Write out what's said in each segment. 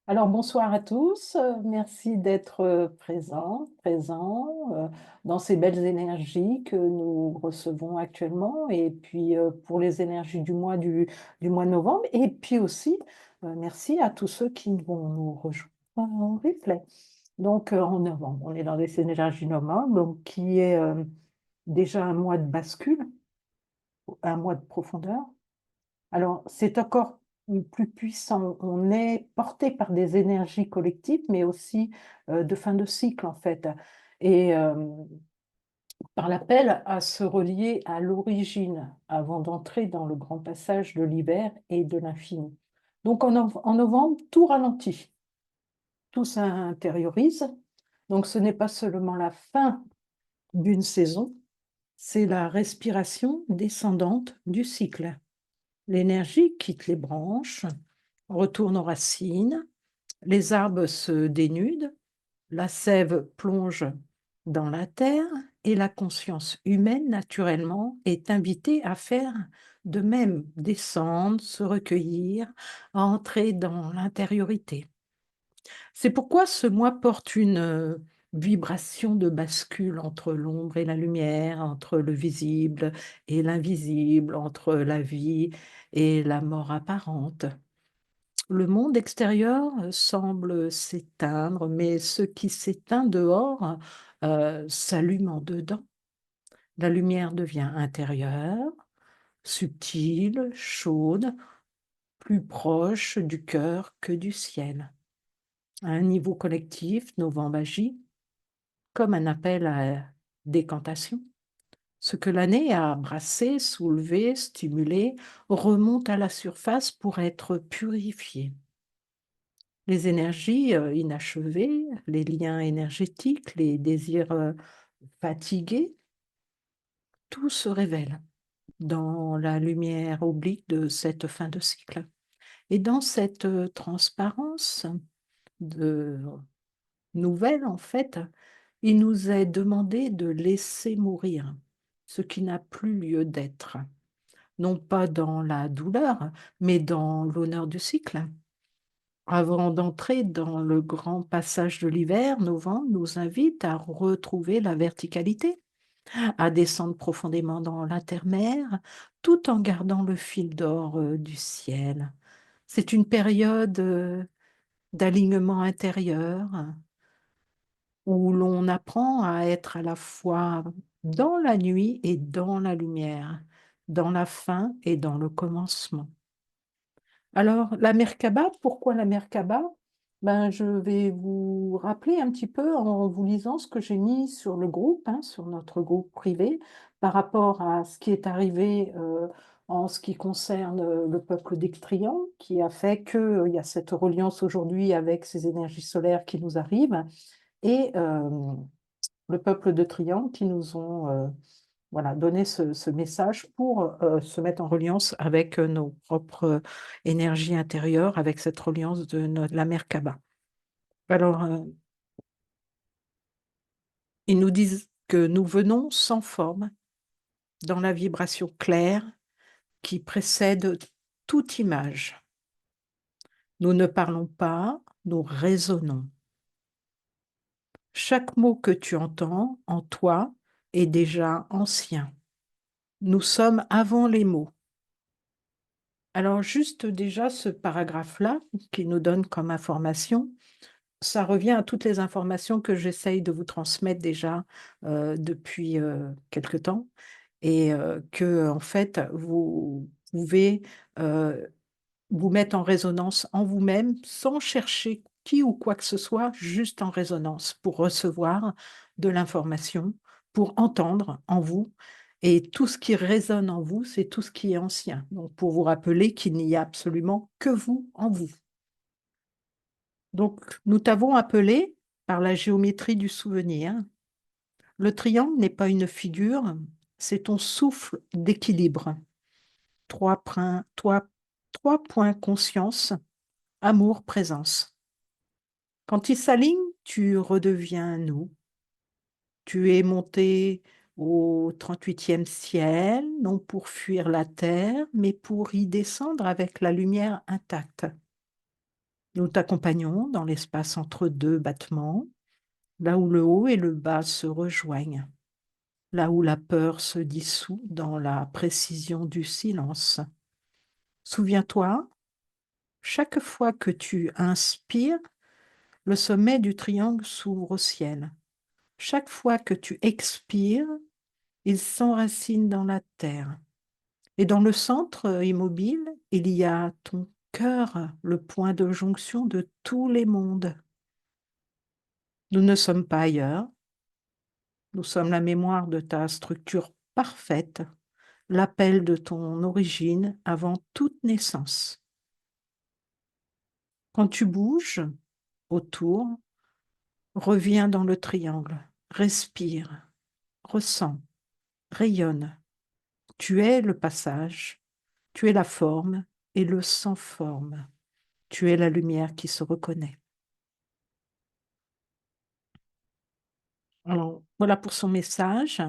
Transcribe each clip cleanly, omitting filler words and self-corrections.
Alors bonsoir à tous, merci d'être, présents, dans ces belles énergies que nous recevons actuellement et puis, pour les énergies du mois de novembre et puis aussi, merci à tous ceux qui vont nous rejoindre en replay. Donc, en novembre, on est dans les énergies novembre, donc qui est, déjà un mois de bascule, un mois de profondeur. Alors, c'est encore plus puissant. On est porté par des énergies collectives, mais aussi, de fin de cycle, en fait et par l'appel à se relier à l'origine avant d'entrer dans le grand passage de l'hiver et de l'infini. Donc en novembre, tout ralentit, tout s'intériorise. Donc ce n'est pas seulement la fin d'une saison, c'est la respiration descendante du cycle. L'énergie quitte les branches, retourne aux racines, les arbres se dénudent, la sève plonge dans la terre et la conscience humaine, naturellement, est invitée à faire de même, descendre, se recueillir, à entrer dans l'intériorité. C'est pourquoi ce mois porte une vibration de bascule entre l'ombre et la lumière, entre le visible et l'invisible, entre la vie et la mort apparente. Le monde extérieur semble s'éteindre, mais ce qui s'éteint dehors s'allume en dedans. La lumière devient intérieure, subtile, chaude, plus proche du cœur que du ciel. À un niveau collectif, novembre agit comme un appel à décantation. Ce que l'année a brassé, soulevé, stimulé, remonte à la surface pour être purifié. Les énergies inachevées, les liens énergétiques, les désirs fatigués, tout se révèle dans la lumière oblique de cette fin de cycle. Et dans cette transparence de nouvelle, en fait, il nous est demandé de laisser mourir ce qui n'a plus lieu d'être, non pas dans la douleur, mais dans l'honneur du cycle. Avant d'entrer dans le grand passage de l'hiver, novembre nous invite à retrouver la verticalité, à descendre profondément dans l'intermère, tout en gardant le fil d'or du ciel. C'est une période d'alignement intérieur où l'on apprend à être à la fois dans la nuit et dans la lumière, dans la fin et dans le commencement. Alors, la Merkaba, pourquoi la Merkaba? Ben, je vais vous rappeler un petit peu en vous lisant ce que j'ai mis sur le groupe, hein, sur notre groupe privé, par rapport à ce qui est arrivé en ce qui concerne le peuple d'Ictrian, qui a fait qu'il y a cette reliance aujourd'hui avec ces énergies solaires qui nous arrivent, et le peuple de Trian qui nous ont voilà, donner ce message pour, se mettre en reliance avec, nos propres énergies intérieures, avec cette reliance de la Merkaba. Alors, ils nous disent que nous venons sans forme, dans la vibration claire qui précède toute image. Nous ne parlons pas, nous raisonnons. Chaque mot que tu entends en toi est déjà ancien. Nous sommes avant les mots. Alors juste déjà ce paragraphe-là, qui nous donne comme information, ça revient à toutes les informations que j'essaye de vous transmettre déjà, depuis, quelque temps et que en fait vous pouvez, heu, vous mettre en résonance en vous-même sans chercher qui ou quoi que ce soit, juste en résonance pour recevoir de l'information, pour entendre en vous et tout ce qui résonne en vous, c'est tout ce qui est ancien. Donc pour vous rappeler qu'il n'y a absolument que vous en vous. Donc nous t'avons appelé par la géométrie du souvenir. Le triangle n'est pas une figure, c'est ton souffle d'équilibre. 3 points conscience, amour, présence. Quand ils s'alignent, tu redeviens nous. Tu es monté au 38e ciel, non pour fuir la terre, mais pour y descendre avec la lumière intacte. Nous t'accompagnons dans l'espace entre deux battements, là où le haut et le bas se rejoignent, là où la peur se dissout dans la précision du silence. Souviens-toi, chaque fois que tu inspires, le sommet du triangle s'ouvre au ciel. Chaque fois que tu expires, il s'enracine dans la terre. Et dans le centre immobile, il y a ton cœur, le point de jonction de tous les mondes. Nous ne sommes pas ailleurs, nous sommes la mémoire de ta structure parfaite, l'appel de ton origine avant toute naissance. Quand tu bouges autour, reviens dans le triangle, respire, ressens, rayonne. Tu es le passage, tu es la forme et le sans forme. Tu es la lumière qui se reconnaît. Alors, voilà pour son message.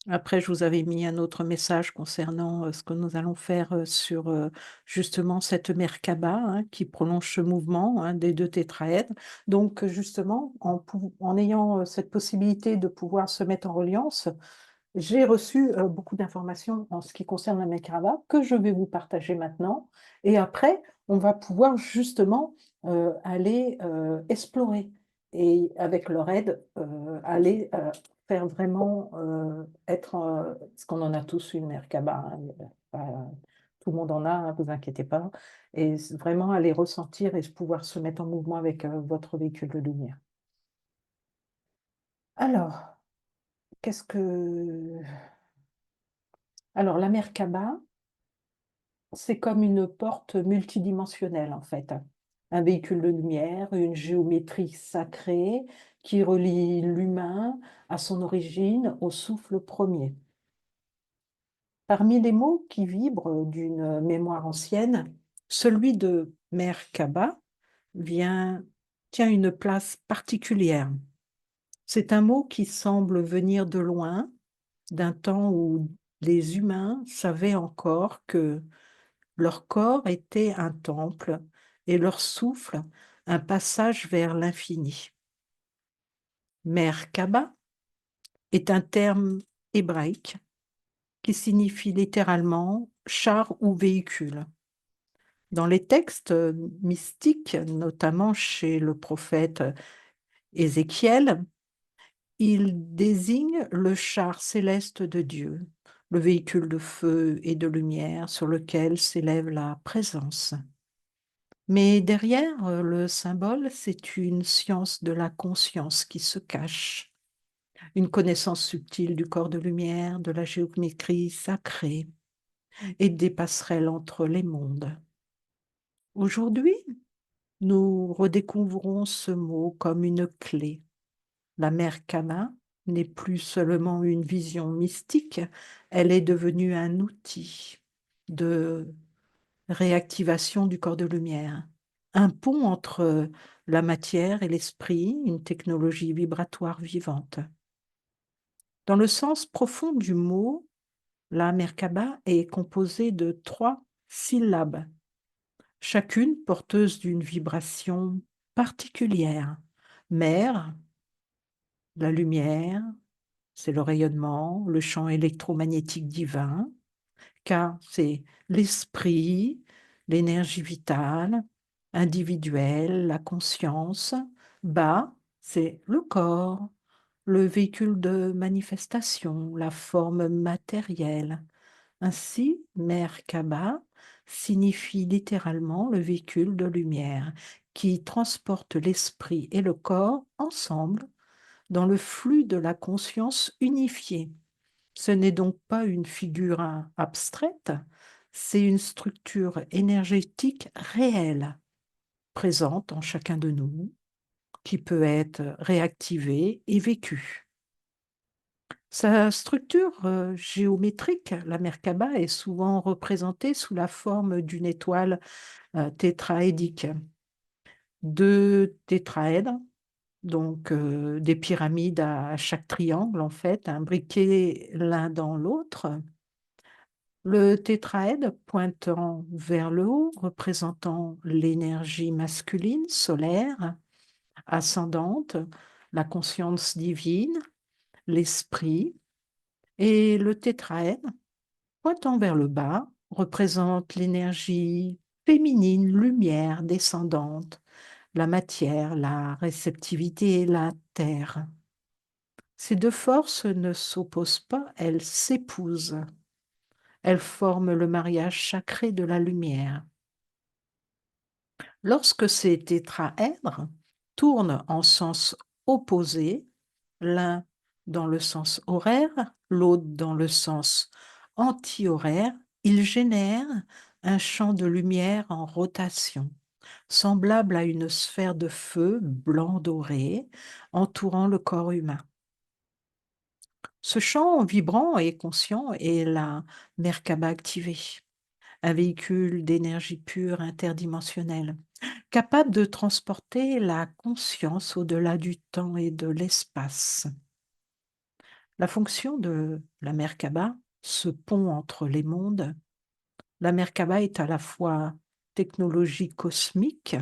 Après, je vous avais mis un autre message concernant ce que nous allons faire sur justement cette Merkaba qui prolonge ce mouvement des deux tétraèdres. Donc, justement, en ayant cette possibilité de pouvoir se mettre en reliance, j'ai reçu beaucoup d'informations en ce qui concerne la Merkaba que je vais vous partager maintenant. Et après, on va pouvoir justement aller explorer et avec leur aide, aller faire vraiment être, parce qu'on en a tous une Merkaba, tout le monde en a, vous inquiétez pas, et vraiment aller ressentir et pouvoir se mettre en mouvement avec votre véhicule de lumière. Alors, qu'est-ce que... Alors, la Merkaba, c'est comme une porte multidimensionnelle, en fait. Un véhicule de lumière, une géométrie sacrée qui relie l'humain à son origine, au souffle premier. Parmi les mots qui vibrent d'une mémoire ancienne, celui de Merkaba tient une place particulière. C'est un mot qui semble venir de loin, d'un temps où les humains savaient encore que leur corps était un temple et leur souffle un passage vers l'infini. Merkaba est un terme hébraïque qui signifie littéralement char ou véhicule. Dans les textes mystiques, notamment chez le prophète Ézéchiel, il désigne le char céleste de Dieu, le véhicule de feu et de lumière sur lequel s'élève la présence. Mais derrière le symbole, c'est une science de la conscience qui se cache, une connaissance subtile du corps de lumière, de la géométrie sacrée et des passerelles entre les mondes. Aujourd'hui, nous redécouvrons ce mot comme une clé. La Merkaba n'est plus seulement une vision mystique, elle est devenue un outil de réactivation du corps de lumière, un pont entre la matière et l'esprit, une technologie vibratoire vivante. Dans le sens profond du mot, la Merkaba est composée de 3 syllabes, chacune porteuse d'une vibration particulière. Mer, la lumière, c'est le rayonnement, le champ électromagnétique divin. K, c'est l'esprit, l'énergie vitale, individuelle, la conscience. Ba, c'est le corps, le véhicule de manifestation, la forme matérielle. Ainsi, Merkaba signifie littéralement le véhicule de lumière qui transporte l'esprit et le corps ensemble dans le flux de la conscience unifiée. Ce n'est donc pas une figure abstraite, c'est une structure énergétique réelle, présente en chacun de nous, qui peut être réactivée et vécue. Sa structure géométrique, la Merkaba, est souvent représentée sous la forme d'une étoile tétraédique. 2 tétraèdres, donc des pyramides à chaque triangle, en fait, imbriqués l'un dans l'autre, Le tétraède pointant vers le haut, représentant l'énergie masculine, solaire, ascendante, la conscience divine, l'esprit, et le tétraède pointant vers le bas représente l'énergie féminine, lumière, descendante, la matière, la réceptivité et la terre. Ces deux forces ne s'opposent pas, elles s'épousent. Elles forment le mariage sacré de la lumière. Lorsque ces tétraèdres tournent en sens opposé, l'un dans le sens horaire, l'autre dans le sens anti-horaire, ils génèrent un champ de lumière en rotation, semblable à une sphère de feu blanc doré entourant le corps humain. Ce champ vibrant et conscient est la Merkaba activée, un véhicule d'énergie pure interdimensionnelle, capable de transporter la conscience au-delà du temps et de l'espace. La fonction de la Merkaba, ce pont entre les mondes, la Merkaba est à la fois technologie cosmique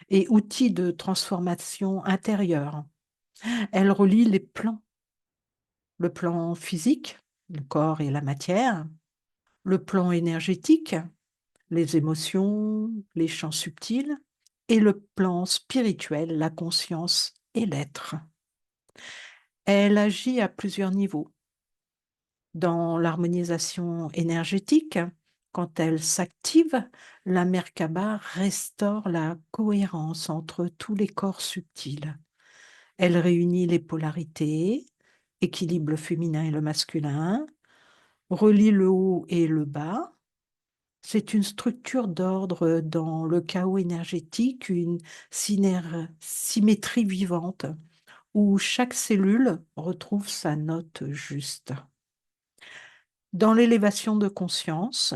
et outil de transformation intérieure. Elle relie les plans, le plan physique, le corps et la matière, le plan énergétique, les émotions, les champs subtils, et le plan spirituel, la conscience et l'être. Elle agit à plusieurs niveaux. Dans l'harmonisation énergétique, quand elle s'active, la Merkaba restaure la cohérence entre tous les corps subtils. Elle réunit les polarités, équilibre le féminin et le masculin, relie le haut et le bas. C'est une structure d'ordre dans le chaos énergétique, une symétrie vivante où chaque cellule retrouve sa note juste. Dans l'élévation de conscience,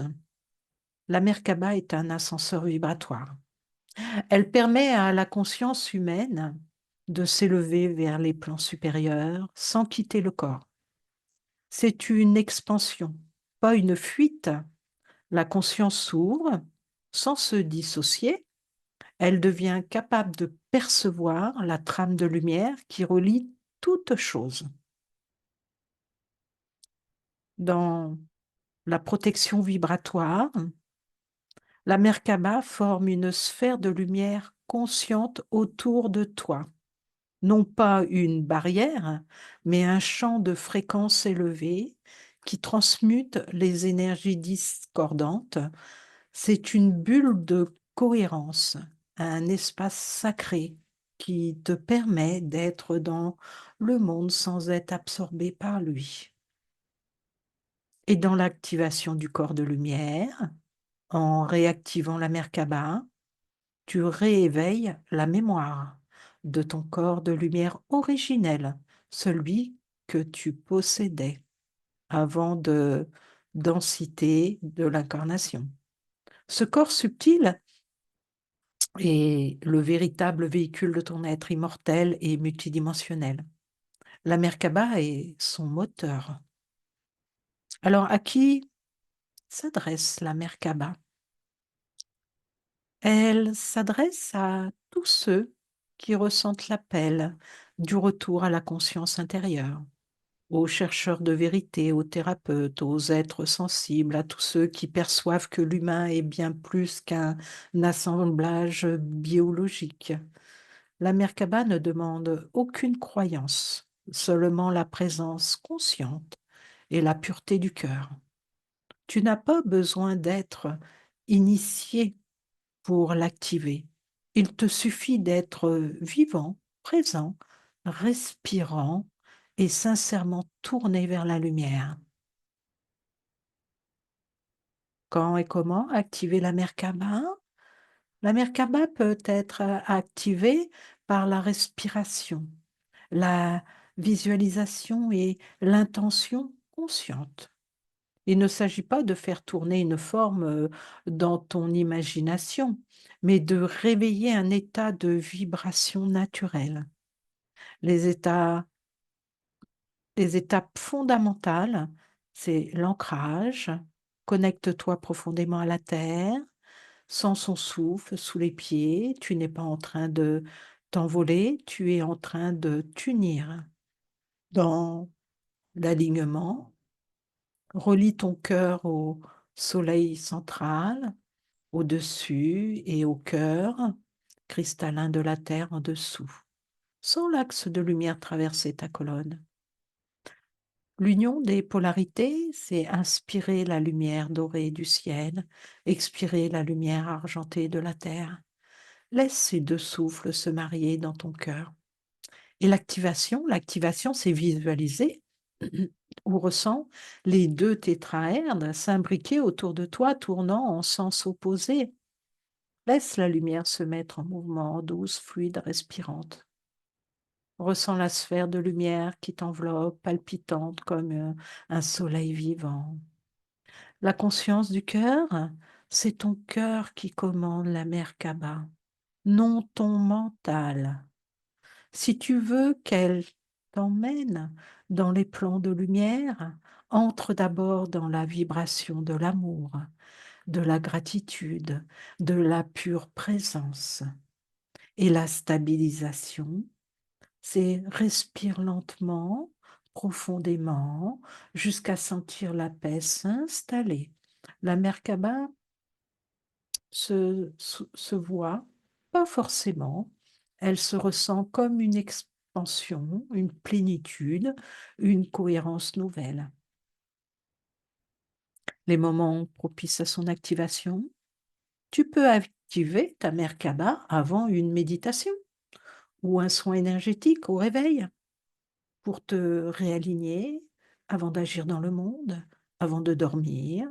la Merkaba est un ascenseur vibratoire. Elle permet à la conscience humaine de s'élever vers les plans supérieurs sans quitter le corps. C'est une expansion, pas une fuite. La conscience s'ouvre sans se dissocier. Elle devient capable de percevoir la trame de lumière qui relie toute chose. Dans la protection vibratoire, la Merkaba forme une sphère de lumière consciente autour de toi. Non pas une barrière, mais un champ de fréquences élevées qui transmute les énergies discordantes. C'est une bulle de cohérence, un espace sacré qui te permet d'être dans le monde sans être absorbé par lui. Et dans l'activation du corps de lumière, en réactivant la Merkaba, tu rééveilles la mémoire de ton corps de lumière originel, celui que tu possédais avant de densité de l'incarnation. Ce corps subtil est le véritable véhicule de ton être immortel et multidimensionnel. La Merkaba est son moteur. Alors, à qui s'adresse la Merkaba? Elle s'adresse à tous ceux qui ressentent l'appel du retour à la conscience intérieure, aux chercheurs de vérité, aux thérapeutes, aux êtres sensibles, à tous ceux qui perçoivent que l'humain est bien plus qu'un assemblage biologique. La Merkaba ne demande aucune croyance, seulement la présence consciente et la pureté du cœur. Tu n'as pas besoin d'être initié pour l'activer. Il te suffit d'être vivant, présent, respirant et sincèrement tourné vers la lumière. Quand et comment activer la Merkaba? La Merkaba peut être activée par la respiration, la visualisation et l'intention consciente. Il ne s'agit pas de faire tourner une forme dans ton imagination, mais de réveiller un état de vibration naturelle. Les états, les étapes fondamentales, c'est l'ancrage, Connecte-toi profondément à la terre, sens son souffle sous les pieds. Tu n'es pas en train de t'envoler, tu es en train de t'unir dans l'alignement. Relie ton cœur au soleil central, au-dessus et au cœur cristallin de la terre en dessous. Sans l'axe de lumière traverser ta colonne. L'union des polarités, c'est inspirer la lumière dorée du ciel, expirer la lumière argentée de la terre. Laisse ces deux souffles se marier dans ton cœur. Et l'activation, c'est visualiser ou ressent les deux tétraèdres s'imbriquer autour de toi, tournant en sens opposé. Laisse la lumière se mettre en mouvement, douce, fluide, respirante. Ressens la sphère de lumière qui t'enveloppe, palpitante comme un soleil vivant. La conscience du cœur, c'est ton cœur qui commande la Merkaba, non ton mental. Si tu veux qu'elle t'emmène dans les plans de lumière, entre d'abord dans la vibration de l'amour, de la gratitude, de la pure présence. Et la stabilisation, c'est respire lentement, profondément, jusqu'à sentir la paix s'installer. La Merkaba se voit pas forcément, elle se ressent comme une expansion, une plénitude, une cohérence nouvelle. Les moments propices à son activation, tu peux activer ta Merkaba avant une méditation ou un soin énergétique au réveil, pour te réaligner avant d'agir dans le monde, avant de dormir,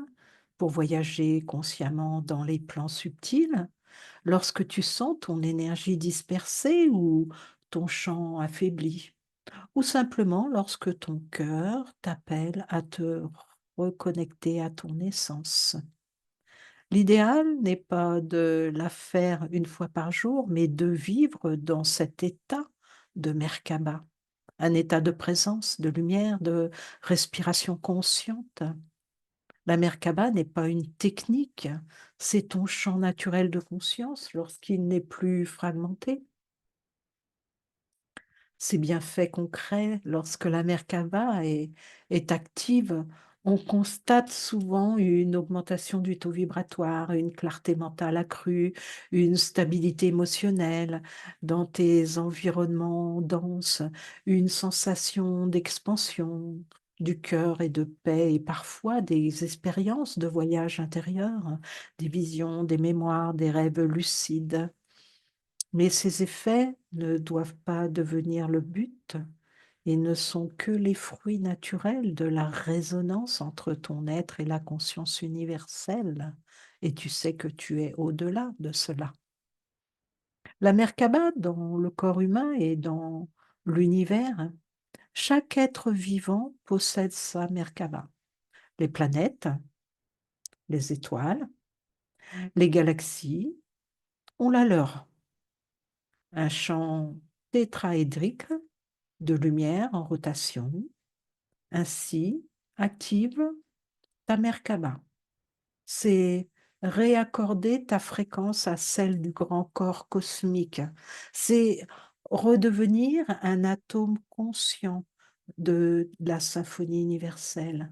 pour voyager consciemment dans les plans subtils, lorsque tu sens ton énergie dispersée ou ton champ affaibli, ou simplement lorsque ton cœur t'appelle à te reconnecter à ton essence. L'idéal n'est pas de la faire une fois par jour, mais de vivre dans cet état de Merkaba, un état de présence, de lumière, de respiration consciente. La Merkaba n'est pas une technique, c'est ton champ naturel de conscience lorsqu'il n'est plus fragmenté. Ces bienfaits concrets, lorsque la Merkaba est active, on constate souvent une augmentation du taux vibratoire, une clarté mentale accrue, une stabilité émotionnelle dans tes environnements denses, une sensation d'expansion du cœur et de paix, et parfois des expériences de voyage intérieur, des visions, des mémoires, des rêves lucides. Mais ces effets ne doivent pas devenir le but et ne sont que les fruits naturels de la résonance entre ton être et la conscience universelle. Et tu sais que tu es au-delà de cela. La Merkaba, dans le corps humain et dans l'univers, chaque être vivant possède sa Merkaba. Les planètes, les étoiles, les galaxies ont la leur. Un champ tétraédrique de lumière en rotation. Ainsi, active ta Merkaba. C'est réaccorder ta fréquence à celle du grand corps cosmique. C'est redevenir un atome conscient de la symphonie universelle.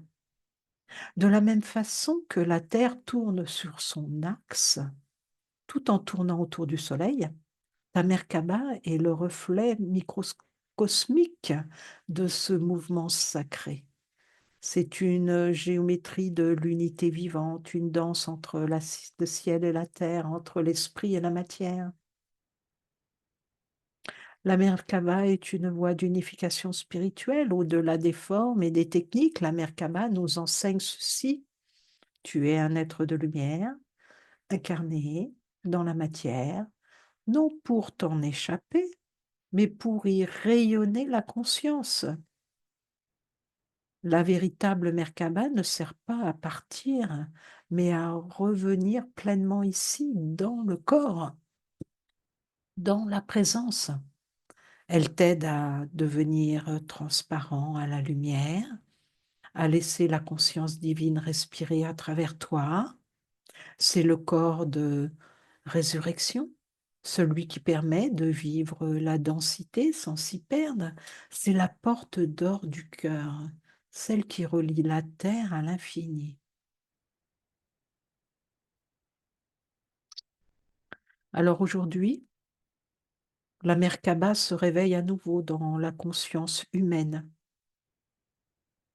De la même façon que la Terre tourne sur son axe, tout en tournant autour du Soleil, ta Merkaba est le reflet microcosmique de ce mouvement sacré. C'est une géométrie de l'unité vivante, une danse entre le ciel et la terre, entre l'esprit et la matière. La Merkaba est une voie d'unification spirituelle au-delà des formes et des techniques. La Merkaba nous enseigne ceci. Tu es un être de lumière, incarné dans la matière, non pour t'en échapper, mais pour y rayonner la conscience. La véritable Merkaba ne sert pas à partir, mais à revenir pleinement ici, dans le corps, dans la présence. Elle t'aide à devenir transparent à la lumière, à laisser la conscience divine respirer à travers toi. C'est le corps de résurrection, celui qui permet de vivre la densité sans s'y perdre. C'est la porte d'or du cœur, celle qui relie la terre à l'infini. Alors aujourd'hui, la Merkaba se réveille à nouveau dans la conscience humaine.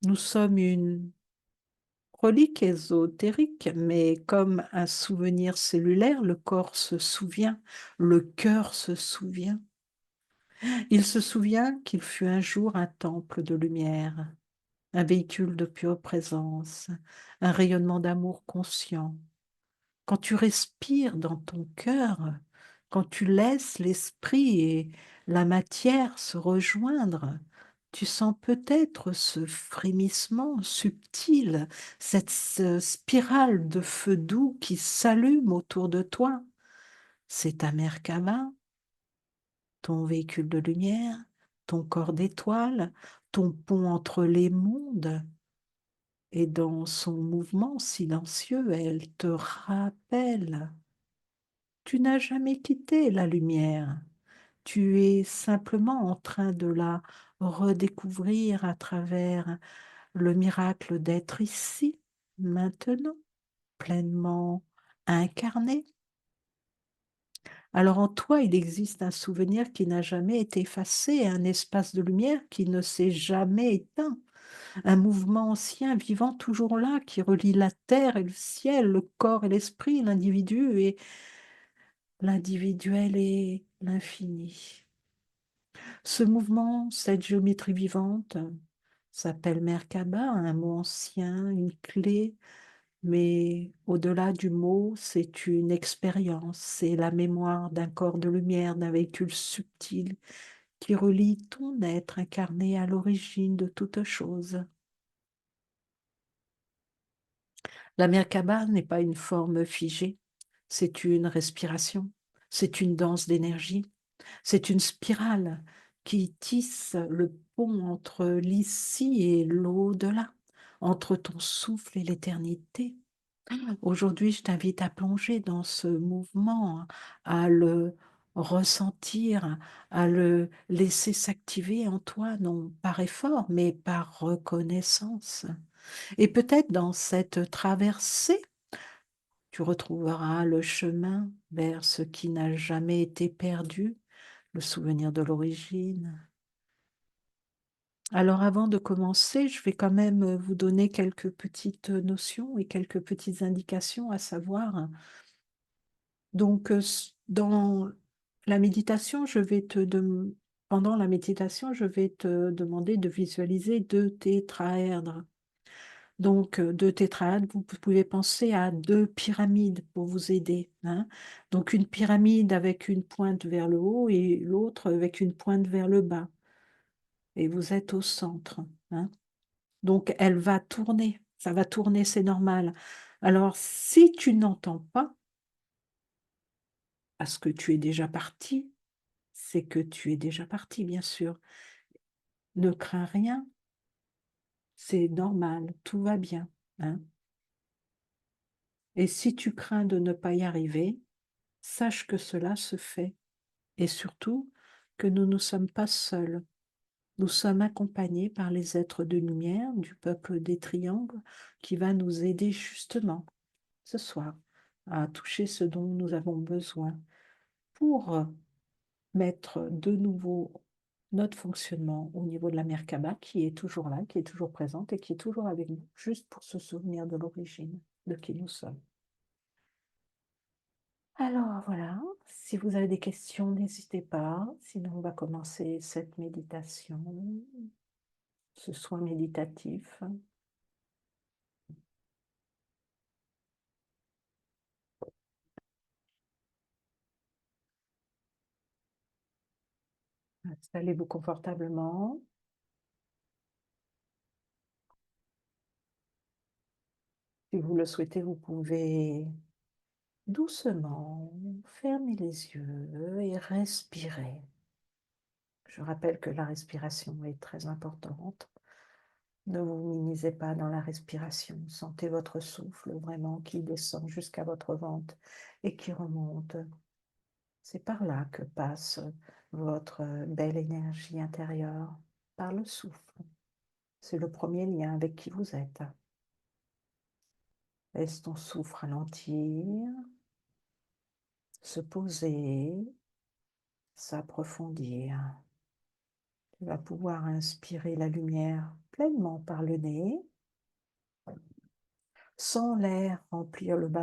Nous sommes une relique ésotérique, mais comme un souvenir cellulaire, le corps se souvient, le cœur se souvient. Il se souvient qu'il fut un jour un temple de lumière, un véhicule de pure présence, un rayonnement d'amour conscient. Quand tu respires dans ton cœur, quand tu laisses l'esprit et la matière se rejoindre, tu sens peut-être ce frémissement subtil, cette spirale de feu doux qui s'allume autour de toi. C'est ta Merkaba, ton véhicule de lumière, ton corps d'étoile, ton pont entre les mondes. Et dans son mouvement silencieux, elle te rappelle, tu n'as jamais quitté la lumière. Tu es simplement en train de la redécouvrir à travers le miracle d'être ici, maintenant, pleinement incarné. Alors en toi, il existe un souvenir qui n'a jamais été effacé, un espace de lumière qui ne s'est jamais éteint, un mouvement ancien vivant toujours là, qui relie la terre et le ciel, le corps et l'esprit, l'individu et l'individuel et l'infini. Ce mouvement, cette géométrie vivante, s'appelle Merkaba, un mot ancien, une clé, mais au-delà du mot, c'est une expérience, c'est la mémoire d'un corps de lumière, d'un véhicule subtil qui relie ton être incarné à l'origine de toute chose. La Merkaba n'est pas une forme figée, c'est une respiration, c'est une danse d'énergie, c'est une spirale qui tisse le pont entre l'ici et l'au-delà, entre ton souffle et l'éternité. Aujourd'hui, je t'invite à plonger dans ce mouvement, à le ressentir, à le laisser s'activer en toi, non par effort, mais par reconnaissance. Et peut-être dans cette traversée, tu retrouveras le chemin vers ce qui n'a jamais été perdu, le souvenir de l'origine. Alors avant de commencer, je vais quand même vous donner quelques petites notions et quelques petites indications à savoir. Donc, dans la méditation, pendant la méditation, je vais te demander de visualiser deux tétraèdres. Donc, deux tétraèdres, vous pouvez penser à deux pyramides pour vous aider, hein. Donc, une pyramide avec une pointe vers le haut et l'autre avec une pointe vers le bas. Et vous êtes au centre, hein. Donc, elle va tourner. Ça va tourner, c'est normal. Alors, si tu n'entends pas, parce que tu es déjà parti, c'est que tu es déjà parti, bien sûr. Ne crains rien, c'est normal, tout va bien, hein. Et si tu crains de ne pas y arriver, sache que cela se fait. Et surtout, que nous ne sommes pas seuls. Nous sommes accompagnés par les êtres de lumière du peuple des triangles qui va nous aider justement ce soir à toucher ce dont nous avons besoin pour mettre de nouveau notre fonctionnement au niveau de la Merkaba qui est toujours là, qui est toujours présente et qui est toujours avec nous, juste pour se souvenir de l'origine, de qui nous sommes. Alors voilà, si vous avez des questions, n'hésitez pas. Sinon, on va commencer cette méditation, ce soin méditatif. Installez-vous confortablement. Si vous le souhaitez, vous pouvez doucement fermer les yeux et respirer. Je rappelle que la respiration est très importante. Ne vous minimisez pas dans la respiration. Sentez votre souffle vraiment qui descend jusqu'à votre ventre et qui remonte. C'est par là que passe votre belle énergie intérieure, par le souffle. C'est le premier lien avec qui vous êtes. Laisse ton souffle ralentir, se poser, s'approfondir. Tu vas pouvoir inspirer la lumière pleinement par le nez, sans l'air remplir le bas